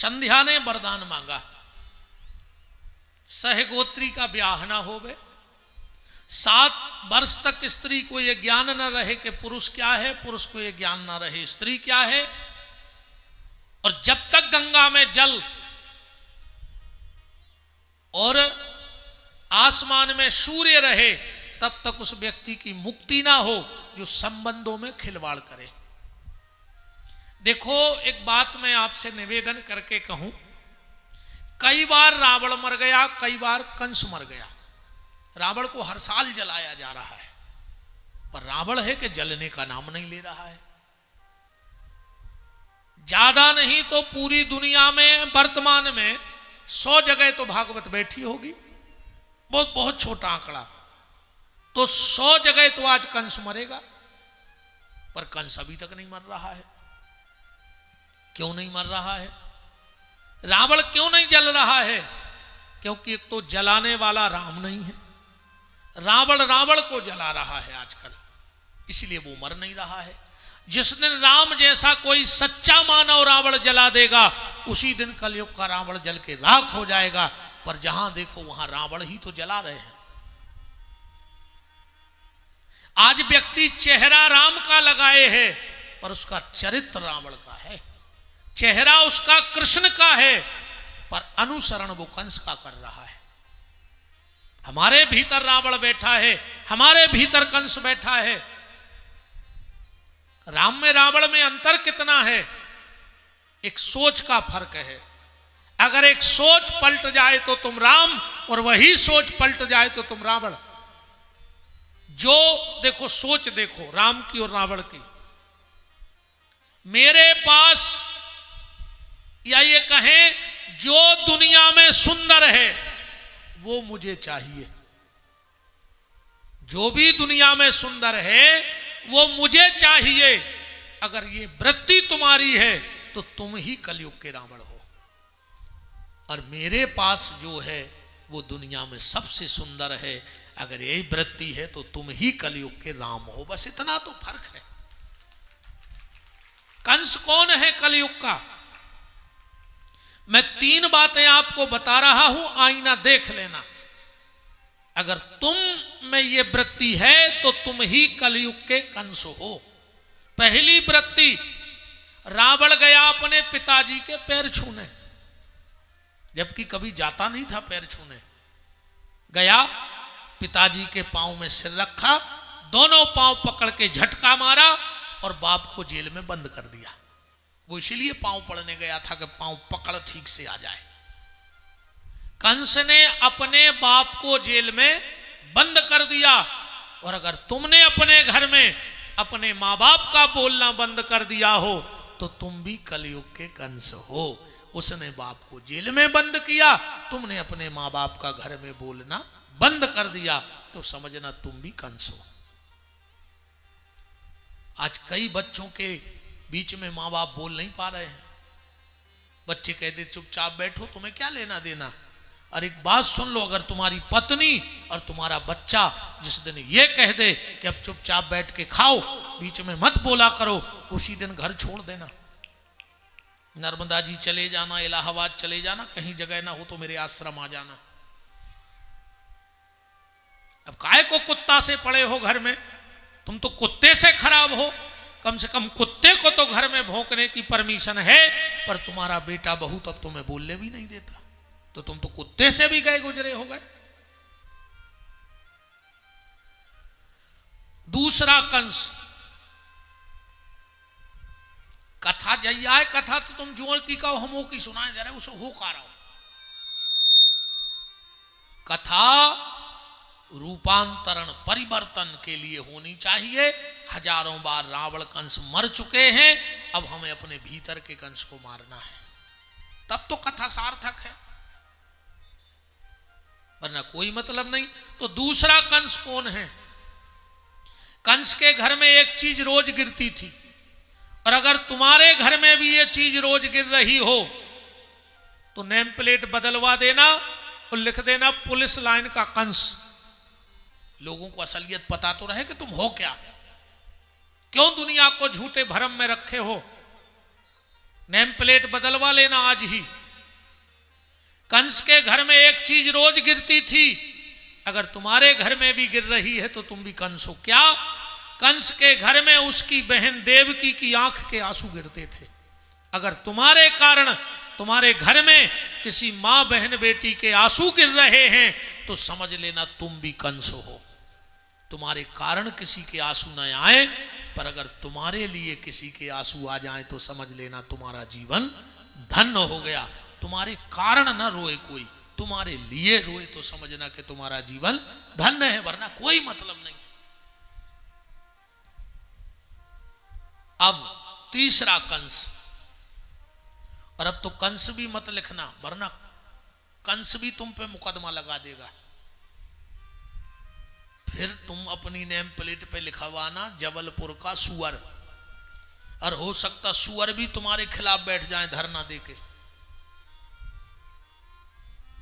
संध्या ने वरदान मांगा, सहगोत्री का ब्याह ना होवे, 7 वर्ष तक स्त्री को यह ज्ञान न रहे कि पुरुष क्या है, पुरुष को यह ज्ञान न रहे स्त्री क्या है, और जब तक गंगा में जल और आसमान में सूर्य रहे तब तक उस व्यक्ति की मुक्ति ना हो जो संबंधों में खिलवाड़ करे। देखो, एक बात मैं आपसे निवेदन करके कहूं, कई बार रावण मर गया, कई बार कंस मर गया। रावण को हर साल जलाया जा रहा है, पर रावण है कि जलने का नाम नहीं ले रहा है। ज्यादा नहीं तो पूरी दुनिया में वर्तमान में 100 जगह तो भागवत बैठी होगी, बहुत बहुत छोटा आंकड़ा, तो 100 जगह तो आज कंस मरेगा, पर कंस अभी तक नहीं मर रहा है। क्यों नहीं मर रहा है? रावण क्यों नहीं जल रहा है? क्योंकि एक तो जलाने वाला राम नहीं है, रावण रावण को जला रहा है आजकल, इसलिए वो मर नहीं रहा है। जिस दिन राम जैसा कोई सच्चा मानव रावण जला देगा, उसी दिन कलयुग का रावण जल के राख हो जाएगा। पर जहां देखो वहां रावण ही तो जला रहे हैं। आज व्यक्ति चेहरा राम का लगाए है, पर उसका चरित्र रावण का है। चेहरा उसका कृष्ण का है, पर अनुसरण वो कंस का कर रहा है। हमारे भीतर रावण बैठा है, हमारे भीतर कंस बैठा है। राम में रावण में अंतर कितना है? एक सोच का फर्क है। अगर एक सोच पलट जाए तो तुम राम, और वही सोच पलट जाए तो तुम रावण। जो देखो, सोच देखो राम की और रावण की। मेरे पास, या ये कहें जो दुनिया में सुंदर है वो मुझे चाहिए, जो भी दुनिया में सुंदर है वो मुझे चाहिए। अगर ये वृत्ति तुम्हारी है तो तुम ही कलयुग के रावण हो, और मेरे पास जो है वो दुनिया में सबसे सुंदर है। अगर यही वृत्ति है तो तुम ही कलयुग के राम हो। बस इतना तो फर्क है। कंस कौन है कलयुग का? मैं 3 बातें आपको बता रहा हूं, आईना देख लेना। अगर तुम में ये वृत्ति है तो तुम ही कलयुग के कंस हो। पहली वृत्ति, रावण गया अपने पिताजी के पैर छूने, जबकि कभी जाता नहीं था पैर छूने। गया, पिताजी के पांव में सिर रखा, दोनों पांव पकड़ के झटका मारा और बाप को जेल में बंद कर दिया। वो इसीलिए पांव पड़ने गया था कि पांव पकड़ ठीक से आ जाए। कंस ने अपने बाप को जेल में बंद कर दिया, और अगर तुमने अपने घर में अपने माँ बाप का बोलना बंद कर दिया हो तो तुम भी कलयुग के कंस हो। उसने बाप को जेल में बंद किया, तुमने अपने माँ बाप का घर में बोलना बंद कर दिया, तो समझना तुम भी कंस हो। आज कई बच्चों के बीच में माँ बाप बोल नहीं पा रहे हैं। बच्चे कहते चुपचाप बैठो, तुम्हें क्या लेना देना। और एक बात सुन लो, अगर तुम्हारी पत्नी और तुम्हारा बच्चा जिस दिन ये कह दे कि अब चुपचाप बैठ के खाओ, बीच में मत बोला करो, उसी दिन घर छोड़ देना। नर्मदा जी चले जाना, इलाहाबाद चले जाना, कहीं जगह ना हो तो मेरे आश्रम आ जाना। अब काहे को कुत्ता से पड़े हो घर में? तुम तो कुत्ते से खराब हो। कम से कम कुत्ते को तो घर में भौंकने की परमिशन है, पर तुम्हारा बेटा बहू तब तुम्हें बोलने भी नहीं देता, तो तुम तो कुत्ते से भी गए गुजरे हो गए। दूसरा कंस, कथा जइया है, कथा तो तुम जोर की कहो, हम वो की सुनाए दे रहे, उसे हो का रहो। कथा रूपांतरण परिवर्तन के लिए होनी चाहिए। हजारों बार रावण कंस मर चुके हैं, अब हमें अपने भीतर के कंस को मारना है, तब तो कथा सार्थक है, वरना कोई मतलब नहीं। तो दूसरा कंस कौन है? कंस के घर में एक चीज रोज गिरती थी, और अगर तुम्हारे घर में भी ये चीज रोज गिर रही हो तो नेम प्लेट बदलवा देना और लिख देना पुलिस लाइन का कंस। लोगों को असलियत पता तो रहे कि तुम हो क्या, क्यों दुनिया को झूठे भ्रम में रखे हो। नेम प्लेट बदलवा लेना आज ही। कंस के घर में एक चीज रोज गिरती थी, अगर तुम्हारे घर में भी गिर रही है तो तुम भी कंस हो। क्या? कंस के घर में उसकी बहन देवकी की आंख के आंसू गिरते थे। अगर तुम्हारे कारण तुम्हारे घर में किसी मां बहन बेटी के आंसू गिर रहे हैं तो समझ लेना तुम भी कंस हो। तुम्हारे कारण किसी के आंसू न आए, पर अगर तुम्हारे लिए किसी के आंसू आ जाएं तो समझ लेना तुम्हारा जीवन धन्य हो गया। तुम्हारे कारण न रोए कोई, तुम्हारे लिए रोए तो समझना कि तुम्हारा जीवन धन्य है, वरना कोई मतलब नहीं। अब तीसरा कंस, और अब तो कंस भी मत लिखना, वरना कंस भी तुम पे मुकदमा लगा देगा। फिर तुम अपनी नेम प्लेट पे लिखवाना जबलपुर का सुअर, और हो सकता सुअर भी तुम्हारे खिलाफ बैठ जाए धरना देके।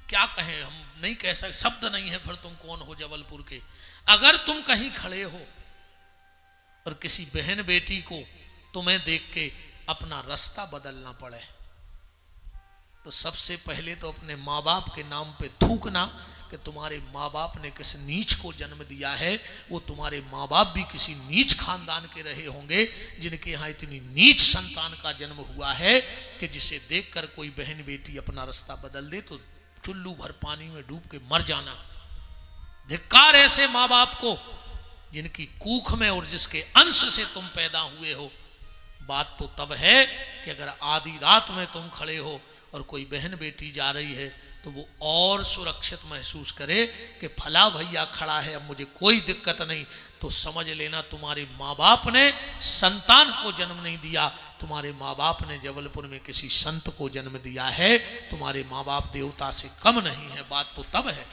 क्या कहें, हम नहीं कह सकते, शब्द नहीं है फिर तुम कौन हो जबलपुर के। अगर तुम कहीं खड़े हो और किसी बहन बेटी को तुम्हें देख के अपना रास्ता बदलना पड़े, तो सबसे पहले तो अपने माँ बाप के नाम पे थूकना कि तुम्हारे माँ बाप ने किस नीच को जन्म दिया है। वो तुम्हारे माँ बाप भी किसी नीच खानदान के रहे होंगे, जिनके यहाँ इतनी नीच संतान का जन्म हुआ है कि जिसे देखकर कोई बहन बेटी अपना रास्ता बदल दे तो चुल्लू भर पानी में डूब के मर जाना। धिक्कार ऐसे माँ बाप को जिनकी कूख में और जिसके अंश से तुम पैदा हुए हो। बात तो तब है कि अगर आधी रात में तुम खड़े हो और कोई बहन बेटी जा रही है तो वो और सुरक्षित महसूस करे कि फला भैया खड़ा है, अब मुझे कोई दिक्कत नहीं, तो समझ लेना तुम्हारे माँ बाप ने संतान को जन्म नहीं दिया, तुम्हारे माँ बाप ने जबलपुर में किसी संत को जन्म दिया है। तुम्हारे माँ बाप देवता से कम नहीं है। बात तो तब है।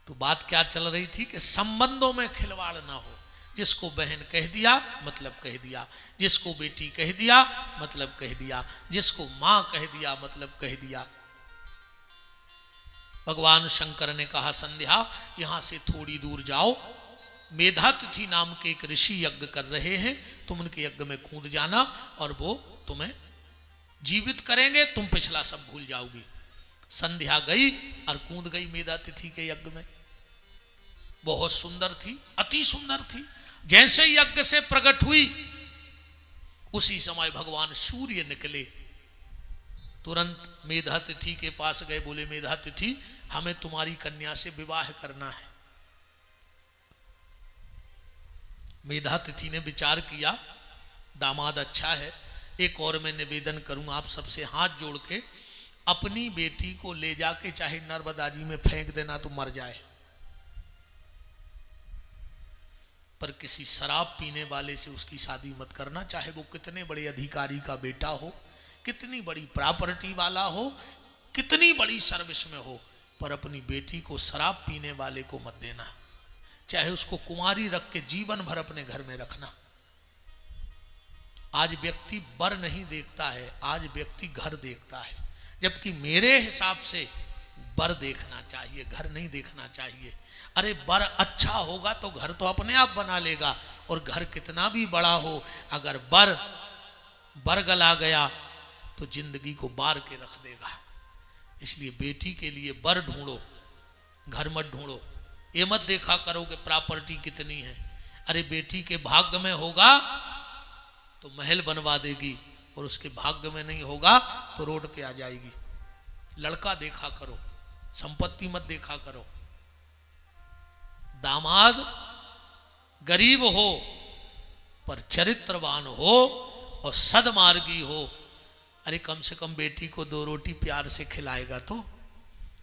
तो बात क्या चल रही थी कि संबंधों में खिलवाड़ ना हो। जिसको बहन कह दिया मतलब कह दिया, जिसको बेटी कह दिया मतलब कह दिया, जिसको मां कह दिया मतलब कह दिया। भगवान शंकर ने कहा संध्या यहां से थोड़ी दूर जाओ, मेधातिथि नाम के एक ऋषि यज्ञ कर रहे हैं, तुम उनके यज्ञ में कूद जाना और वो तुम्हें जीवित करेंगे, तुम पिछला सब भूल जाओगी। संध्या गई और कूद गई मेधातिथि के यज्ञ में। बहुत सुंदर थी, अति सुंदर थी। जैसे यज्ञ से प्रकट हुई उसी समय भगवान सूर्य निकले, तुरंत मेधातिथि के पास गए, बोले मेधातिथि हमें तुम्हारी कन्या से विवाह करना है। मेधातिथि ने विचार किया दामाद अच्छा है, एक और मैं निवेदन करूं आप सबसे हाथ जोड़ के, अपनी बेटी को ले जाके चाहे नर्मदा जी में फेंक देना तो मर जाए, पर किसी शराब पीने वाले से उसकी शादी मत करना, चाहे वो कितने बड़े अधिकारी का बेटा हो, कितनी बड़ी प्रॉपर्टी वाला हो, कितनी बड़ी सर्विस में हो, पर अपनी बेटी को शराब पीने वाले को मत देना। चाहे उसको कुंवारी रख के जीवन भर अपने घर में रखना। आज व्यक्ति वर नहीं देखता है, आज व्यक्ति घर देखता है, जबकि मेरे हिसाब से वर देखना चाहिए, घर नहीं देखना चाहिए। अरे वर अच्छा होगा तो घर तो अपने आप बना लेगा, और घर कितना भी बड़ा हो अगर वर गला गया तो जिंदगी को बार के रख देगा। इसलिए बेटी के लिए वर ढूंढो, घर मत ढूंढो। ये मत देखा करो कि प्रॉपर्टी कितनी है। अरे बेटी के भाग्य में होगा तो महल बनवा देगी, और उसके भाग्य में नहीं होगा तो रोड पे आ जाएगी। लड़का देखा करो, संपत्ति मत देखा करो। दामाद गरीब हो पर चरित्रवान हो और सदमार्गी हो, अरे कम से कम बेटी को 2 रोटी प्यार से खिलाएगा तो।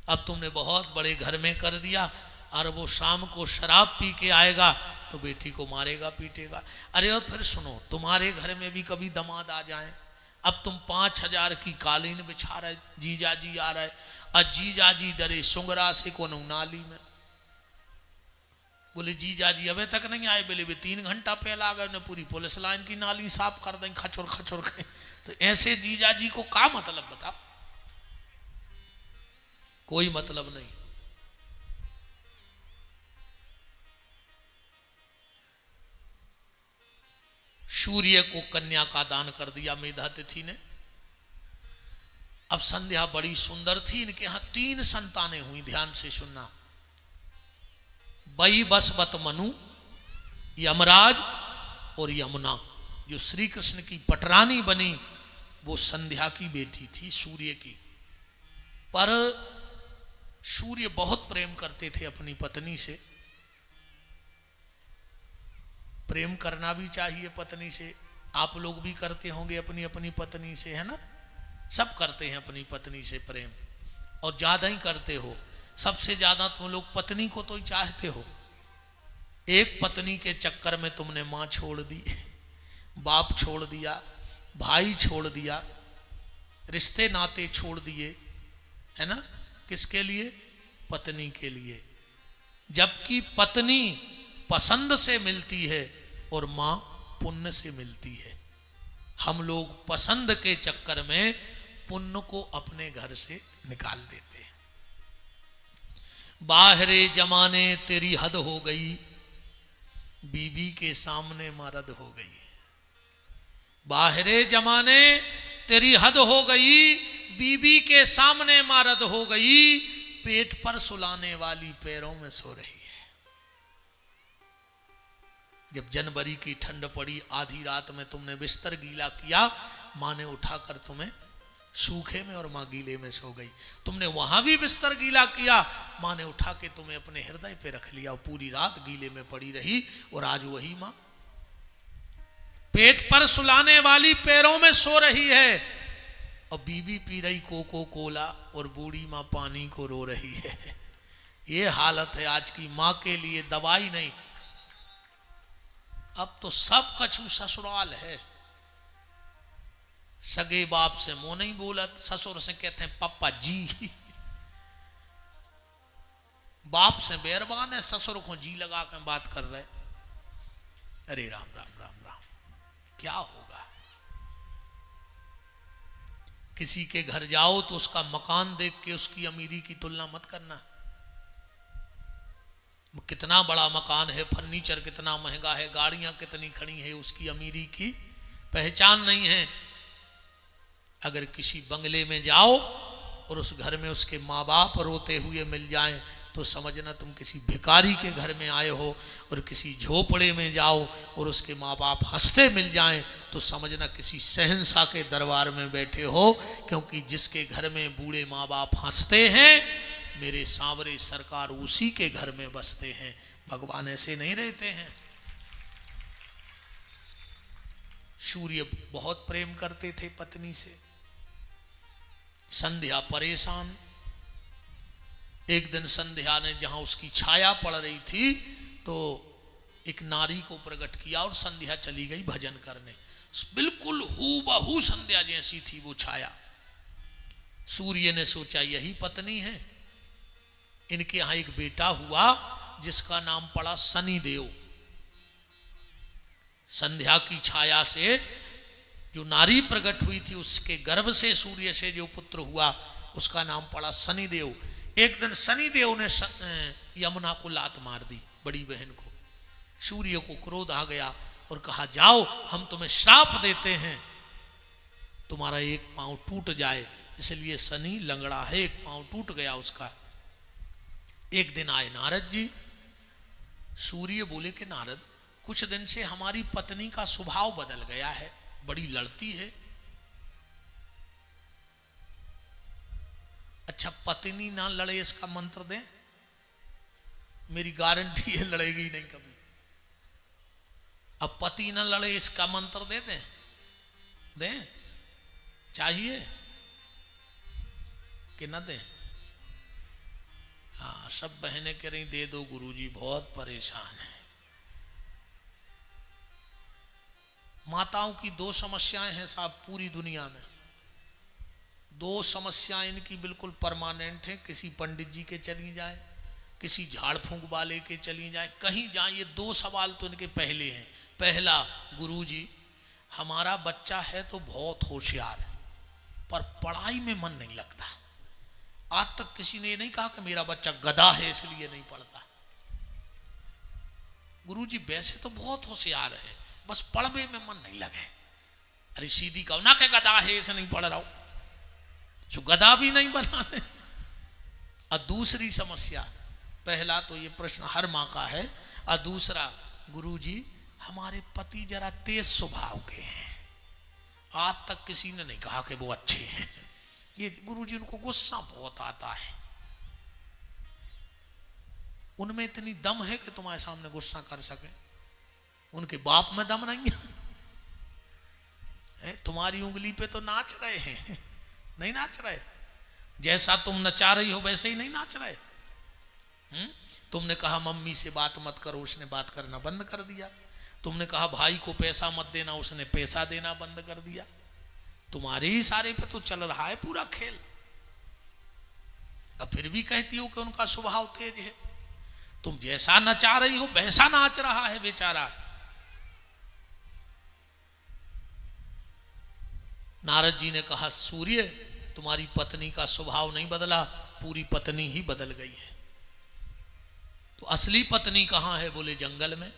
अब तुमने बहुत बड़े घर में कर दिया और वो शाम को शराब पी के आएगा तो बेटी को मारेगा पीटेगा। अरे और फिर सुनो, तुम्हारे घर में भी कभी दामाद आ जाए, अब तुम 5000 की कालीन बिछा रहे, जीजा जी आ रहे, और जीजा जी डरे सुंगरा से को नाली में। बोले जीजा जी अबे तक नहीं आए, बोले वे 3 घंटा पहले आ गए, उन्हें पूरी पुलिस लाइन की नाली साफ कर दें खचोर खचोर के। तो ऐसे जीजा जी को क्या मतलब बताओ, कोई मतलब नहीं। सूर्य को कन्या का दान कर दिया मेधातिथि ने। अब संध्या बड़ी सुंदर थी, इनके यहां 3 संतानें हुई, ध्यान से सुनना। बई बसवत मनु, यमराज और यमुना। जो श्री कृष्ण की पटरानी बनी वो संध्या की बेटी थी, सूर्य की। पर सूर्य बहुत प्रेम करते थे अपनी पत्नी से। प्रेम करना भी चाहिए पत्नी से, आप लोग भी करते होंगे अपनी अपनी पत्नी से, है ना? सब करते हैं अपनी पत्नी से प्रेम, और ज्यादा ही करते हो। सबसे ज्यादा तुम लोग पत्नी को तो ही चाहते हो। एक पत्नी के चक्कर में तुमने मां छोड़ दी, बाप छोड़ दिया, भाई छोड़ दिया, रिश्ते नाते छोड़ दिए, है ना? किसके लिए? पत्नी के लिए। जबकि पत्नी पसंद से मिलती है और मां पुण्य से मिलती है। हम लोग पसंद के चक्कर में पुण्य को अपने घर से निकाल देते हैं। बाहरे जमाने तेरी हद हो गई, बीबी के सामने मर्द हो गई। बाहरे जमाने तेरी हद हो गई, बीबी के सामने मर्द हो गई। पेट पर सुलाने वाली पैरों में सो रही है। जब जनवरी की ठंड पड़ी, आधी रात में तुमने बिस्तर गीला किया, मां ने उठाकर तुम्हें सूखे में और मां गीले में सो गई। तुमने वहां भी बिस्तर गीला किया, मां ने उठा के तुम्हें अपने हृदय पे रख लिया और पूरी रात गीले में पड़ी रही। और आज वही मां पेट पर सुलाने वाली पैरों में सो रही है, और बीबी पी रही कोको कोला, और बूढ़ी मां पानी को रो रही है। ये हालत है आज की मां के लिए। दवाई नहीं, अब तो सब कछु ससुराल है। सगे बाप से मुंह नहीं बोलत, ससुर से कहते हैं पापा जी। बाप से बेरबान है, ससुर को जी लगा कर बात कर रहे। अरे राम राम राम राम, क्या होगा? किसी के घर जाओ तो उसका मकान देख के उसकी अमीरी की तुलना मत करना। कितना बड़ा मकान है, फर्नीचर कितना महंगा है, गाड़ियां कितनी खड़ी है, उसकी अमीरी की पहचान नहीं है। अगर किसी बंगले में जाओ और उस घर में उसके माँ बाप रोते हुए मिल जाएं, तो समझना तुम किसी भिखारी के घर में आए हो। और किसी झोपड़े में जाओ और उसके माँ बाप हंसते मिल जाएं, तो समझना किसी शहंशाह के दरबार में बैठे हो। क्योंकि जिसके घर में बूढ़े माँ बाप हंसते हैं, मेरे सांवरे सरकार उसी के घर में बसते हैं। भगवान ऐसे नहीं रहते हैं। सूर्य बहुत प्रेम करते थे पत्नी से। संध्या परेशान। एक दिन संध्या ने जहां उसकी छाया पड़ रही थी, तो एक नारी को प्रकट किया और संध्या चली गई भजन करने। बिल्कुल हूबहू संध्या जैसी थी वो छाया। सूर्य ने सोचा यही पत्नी है। इनके यहां एक बेटा हुआ जिसका नाम पड़ा शनिदेव। संध्या की छाया से जो नारी प्रकट हुई थी, उसके गर्भ से सूर्य से जो पुत्र हुआ, उसका नाम पड़ा शनिदेव। एक दिन शनिदेव ने यमुना को लात मार दी, बड़ी बहन को। सूर्य को क्रोध आ गया और कहा जाओ हम तुम्हें श्राप देते हैं, तुम्हारा एक पांव टूट जाए। इसलिए शनि लंगड़ा है, एक पांव टूट गया उसका। एक दिन आए नारद जी। सूर्य बोले कि नारद, कुछ दिन से हमारी पत्नी का स्वभाव बदल गया है, बड़ी लड़ती है। अच्छा, पत्नी ना लड़े इसका मंत्र दें? मेरी गारंटी है लड़ेगी नहीं कभी। अब पति ना लड़े इसका मंत्र दे दें? दें? चाहिए कि ना दें? हाँ, सब बहनें कह रही दे दो गुरुजी, बहुत परेशान है। माताओं की 2 समस्याएं हैं साहब पूरी दुनिया में। 2 समस्याएं इनकी बिल्कुल परमानेंट है। किसी पंडित जी के चली जाए, किसी झाड़ फूंक वाले के चली जाए, कहीं जाए, ये 2 सवाल तो इनके पहले हैं। पहला, गुरुजी हमारा बच्चा है तो बहुत होशियार है, पर पढ़ाई में मन नहीं लगता। आज तक किसी ने नहीं कहा कि मेरा बच्चा गधा है इसलिए नहीं पढ़ता। गुरुजी वैसे तो बहुत होशियार है, बस पढ़वे में मन नहीं लगे। अरे सीधी कहो ना के गधा है ऐसे नहीं पढ़ रहा हूं, जो गधा भी नहीं बनाने। और दूसरी समस्या, पहला तो ये प्रश्न हर माँ का है, और दूसरा गुरुजी हमारे पति जरा तेज स्वभाव के हैं, आज तक किसी ने नहीं कहा कि वो अच्छे हैं। ये गुरुजी उनको गुस्सा बहुत आता है, उनमें इतनी दम है कि तुम्हारे सामने गुस्सा कर सके, उनके बाप में दम नहीं है। तुम्हारी उंगली पे तो नाच रहे हैं, नहीं नाच रहे, जैसा तुम नचा रही हो वैसे ही नहीं नाच रहे। तुमने कहा मम्मी से बात मत करो, उसने बात करना बंद कर दिया। तुमने कहा भाई को पैसा मत देना, उसने पैसा देना बंद कर दिया। तुम्हारे ही सारे पे तो चल रहा है पूरा खेल, अब फिर भी कहती हो कि उनका स्वभाव तेज है। तुम जैसा नचा रही हो वैसा नाच रहा है बेचारा। नारद जी ने कहा सूर्य, तुम्हारी पत्नी का स्वभाव नहीं बदला, पूरी पत्नी ही बदल गई है। तो असली पत्नी कहां है? बोले जंगल में।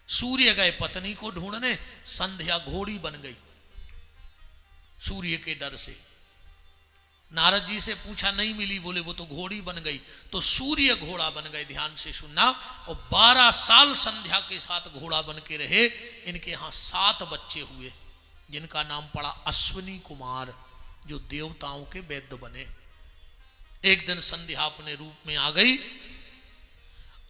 सूर्य गए पत्नी को ढूंढने, संध्या घोड़ी बन गई सूर्य के डर से। नारद जी से पूछा नहीं मिली, बोले वो तो घोड़ी बन गई, तो सूर्य घोड़ा बन गए। ध्यान से सुनना। और 12 साल संध्या के साथ घोड़ा बन के रहे। इनके यहां 7 बच्चे हुए, जिनका नाम पड़ा अश्विनी कुमार, जो देवताओं के वैद्य बने। एक दिन संध्या अपने रूप में आ गई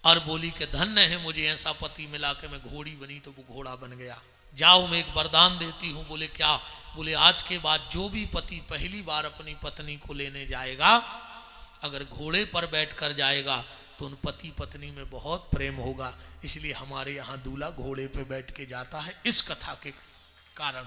और बोली कि धन्य है मुझे ऐसा पति मिला कि मैं घोड़ी बनी तो वो घोड़ा बन गया। जाओ मैं एक वरदान देती हूं। बोले क्या? बोले आज के बाद जो भी पति पहली बार अपनी पत्नी को लेने जाएगा, अगर घोड़े पर बैठकर जाएगा तो उन पति पत्नी में बहुत प्रेम होगा, इसलिए हमारे यहाँ दूल्हा घोड़े पे बैठ के जाता है। इस कथा के कारण